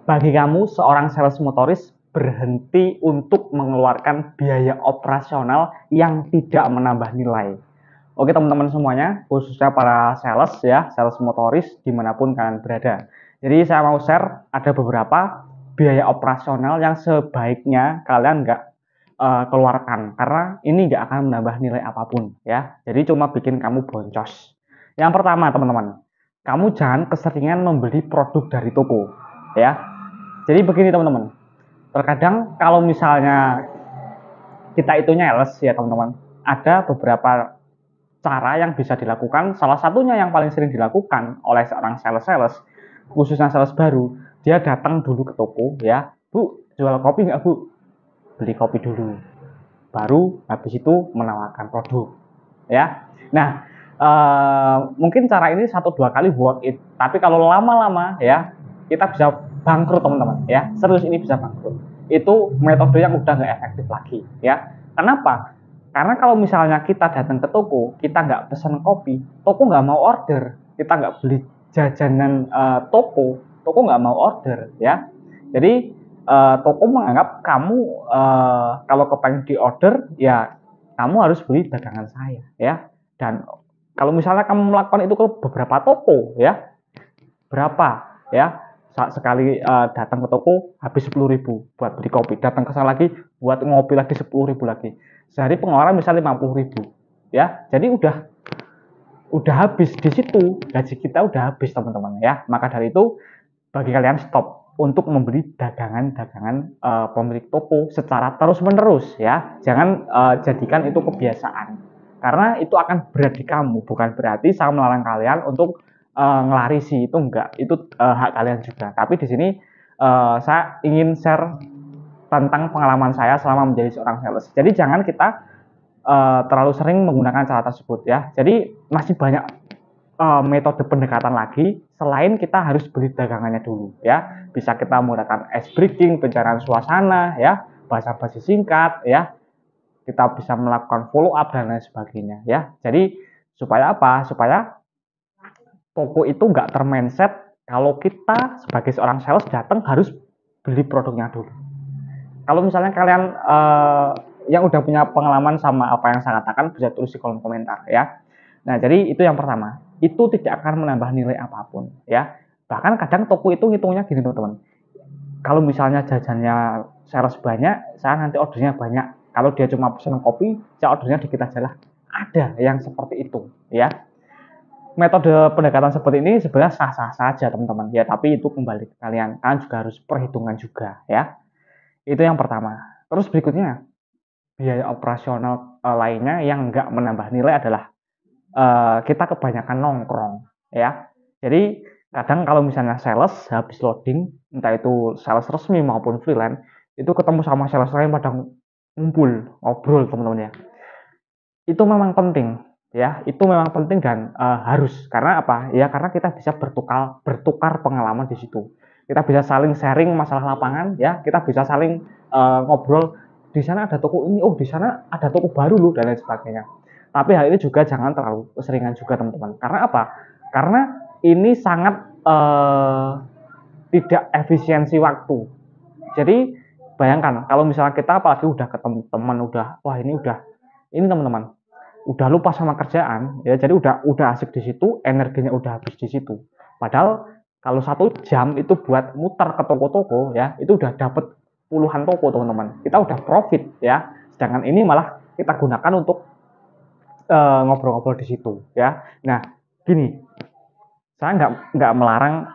bagi kamu seorang sales motoris berhenti untuk mengeluarkan biaya operasional yang tidak menambah nilai. Oke teman-teman semuanya, khususnya para sales ya, sales motoris dimanapun kalian berada. Jadi saya mau share ada beberapa biaya operasional yang sebaiknya kalian nggak keluarkan, karena ini nggak akan menambah nilai apapun ya. Jadi cuma bikin kamu boncos. Yang pertama teman-teman, kamu jangan keseringan membeli produk dari toko ya. Jadi begini teman-teman, terkadang kalau misalnya kita itu nyales ya teman-teman, ada beberapa cara yang bisa dilakukan. Salah satunya yang paling sering dilakukan oleh seorang sales-sales, khususnya sales baru, dia datang dulu ke toko ya, Bu, jual kopi nggak Bu? Beli kopi dulu, baru habis itu menawarkan produk ya. Nah, mungkin cara ini 1-2 kali worth it, tapi kalau lama-lama ya kita bisa bangkrut teman-teman ya, serius ini bisa bangkrut. Itu metode yang udah nggak efektif lagi ya. Kenapa? Karena kalau misalnya kita datang ke toko, kita nggak pesan kopi, toko nggak mau order. Kita nggak beli jajanan toko nggak mau order ya. Jadi toko menganggap kamu kalau kepengen di order ya kamu harus beli dagangan saya ya. Dan kalau misalnya kamu melakukan itu ke beberapa toko ya, berapa ya, sekali datang ke toko habis 10.000 buat beli kopi, datang ke sana lagi buat ngopi lagi 10.000 lagi, sehari pengeluaran misalnya 50.000 ya. Jadi udah habis di situ, gaji kita udah habis teman-teman ya. Maka dari itu bagi kalian stop untuk membeli dagangan-dagangan pemilik toko secara terus-menerus ya. Jangan jadikan itu kebiasaan, karena itu akan berat di kamu. Bukan berarti saya melarang kalian untuk ngelarisi, itu enggak, itu hak kalian juga. Tapi di sini saya ingin share tentang pengalaman saya selama menjadi seorang sales. Jadi jangan kita terlalu sering menggunakan cara tersebut ya. Jadi masih banyak metode pendekatan lagi selain kita harus beli dagangannya dulu ya. Bisa kita menggunakan ice breaking, pencarian suasana ya, basa-basi singkat ya. Kita bisa melakukan follow up dan lain sebagainya ya. Jadi supaya apa? Supaya toko itu nggak termindset kalau kita sebagai seorang sales datang harus beli produknya dulu. Kalau misalnya kalian yang udah punya pengalaman sama apa yang saya katakan, bisa tulis di kolom komentar ya. Nah, jadi itu yang pertama. Itu tidak akan menambah nilai apapun ya. Bahkan kadang toko itu ngitungnya gini teman-teman. Kalau misalnya jajannya sales banyak, saya nanti ordernya banyak. Kalau dia cuma pesan kopi, saya ordernya dikit aja lah. Ada yang seperti itu ya. Metode pendekatan seperti ini sebenarnya sah-sah saja teman-teman ya, tapi itu kembali ke kalian. Kalian juga harus perhitungan juga ya. Itu yang pertama. Terus berikutnya, biaya operasional lainnya yang nggak menambah nilai adalah kita kebanyakan nongkrong ya. Jadi kadang kalau misalnya sales habis loading, entah itu sales resmi maupun freelance, itu ketemu sama sales lain pada ngumpul, ngobrol teman-teman ya. Itu memang penting ya, itu memang penting dan harus. Karena apa? Ya karena kita bisa bertukar pengalaman di situ. Kita bisa saling sharing masalah lapangan ya, kita bisa saling ngobrol, di sana ada toko ini, oh di sana ada toko baru loh dan lain sebagainya. Tapi hal ini juga jangan terlalu keseringan juga teman-teman. Karena apa? Karena ini sangat tidak efisiensi waktu. Jadi bayangkan kalau misalnya kita apalagi udah ketemu teman, udah wah ini teman-teman udah lupa sama kerjaan ya, jadi udah asik di situ, energinya udah habis di situ. Padahal kalau 1 jam itu buat muter ke toko-toko ya, itu udah dapet puluhan toko teman-teman, kita udah profit ya. Sedangkan ini malah kita gunakan untuk ngobrol-ngobrol di situ ya. Nah gini, saya nggak melarang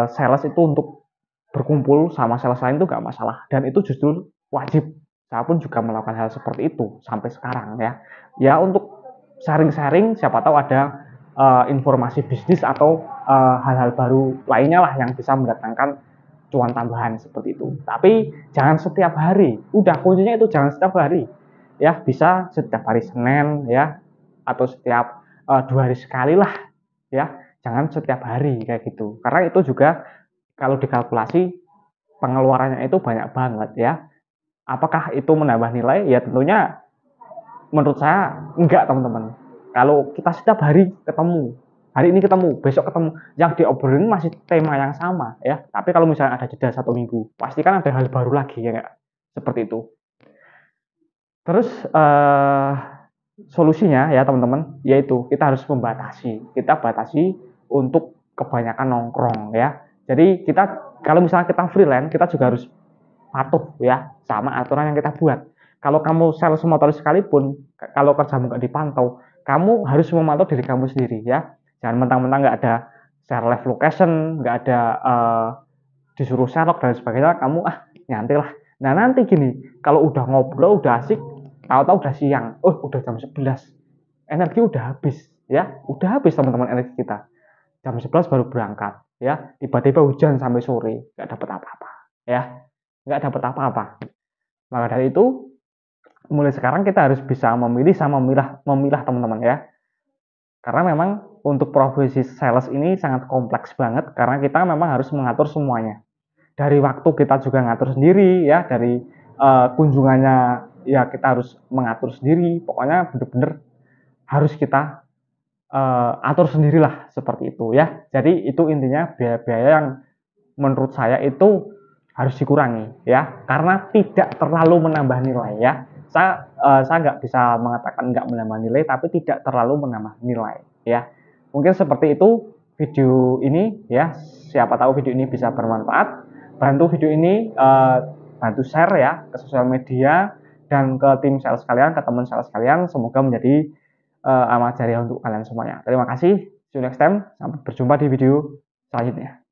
sales itu untuk berkumpul sama sales lain, itu nggak masalah, dan itu justru wajib. Saya pun juga melakukan hal seperti itu sampai sekarang ya. Ya untuk sharing-sharing, siapa tahu ada informasi bisnis atau hal-hal baru lainnya lah yang bisa mendatangkan cuan tambahan seperti itu. Tapi jangan setiap hari. Udah kuncinya itu jangan setiap hari. Ya bisa setiap hari Senin ya, atau setiap 2 hari sekali lah ya. Jangan setiap hari kayak gitu. Karena itu juga kalau dikalkulasi pengeluarannya itu banyak banget ya. Apakah itu menambah nilai? Ya tentunya menurut saya enggak teman-teman. Kalau kita setiap hari ketemu hari ini ketemu, besok ketemu, yang diobrolin masih tema yang sama ya. Tapi kalau misalnya ada jeda 1 minggu, pasti kan ada hal baru lagi ya nggak? Seperti itu. Terus solusinya ya teman-teman, yaitu kita harus membatasi. Kita batasi untuk kebanyakan nongkrong ya. Jadi kita kalau misalnya kita freelance, kita juga harus patuh ya sama aturan yang kita buat. Kalau kamu sales motoris sekalipun, kalau kerjamu nggak dipantau, kamu harus memantau diri kamu sendiri ya. Jangan mentang-mentang nggak ada share live location, nggak ada disuruh Sherlock dan sebagainya, kamu nyantai lah. Nah nanti gini, kalau udah ngobrol, udah asik, tahu-tahu udah siang, udah jam 11, energi udah habis ya, udah habis teman-teman energi kita. Jam 11 baru berangkat ya, tiba-tiba hujan sampai sore, nggak dapat apa-apa ya, nggak dapat apa-apa. Maka dari itu, mulai sekarang kita harus bisa memilih sama memilah teman-teman ya. Karena memang untuk profesi sales ini sangat kompleks banget, karena kita memang harus mengatur semuanya. Dari waktu kita juga ngatur sendiri ya, dari kunjungannya ya kita harus mengatur sendiri. Pokoknya benar-benar harus kita atur sendirilah seperti itu ya. Jadi itu intinya biaya-biaya yang menurut saya itu harus dikurangi ya, karena tidak terlalu menambah nilai ya. Saya nggak bisa mengatakan nggak menambah nilai, tapi tidak terlalu menambah nilai ya. Mungkin seperti itu video ini ya. Siapa tahu video ini bisa bermanfaat. Bantu video ini, bantu share ya ke sosial media dan ke tim sales kalian, ke teman sales kalian. Semoga menjadi amal jariah untuk kalian semuanya. Terima kasih. See you next time. Sampai berjumpa di video selanjutnya.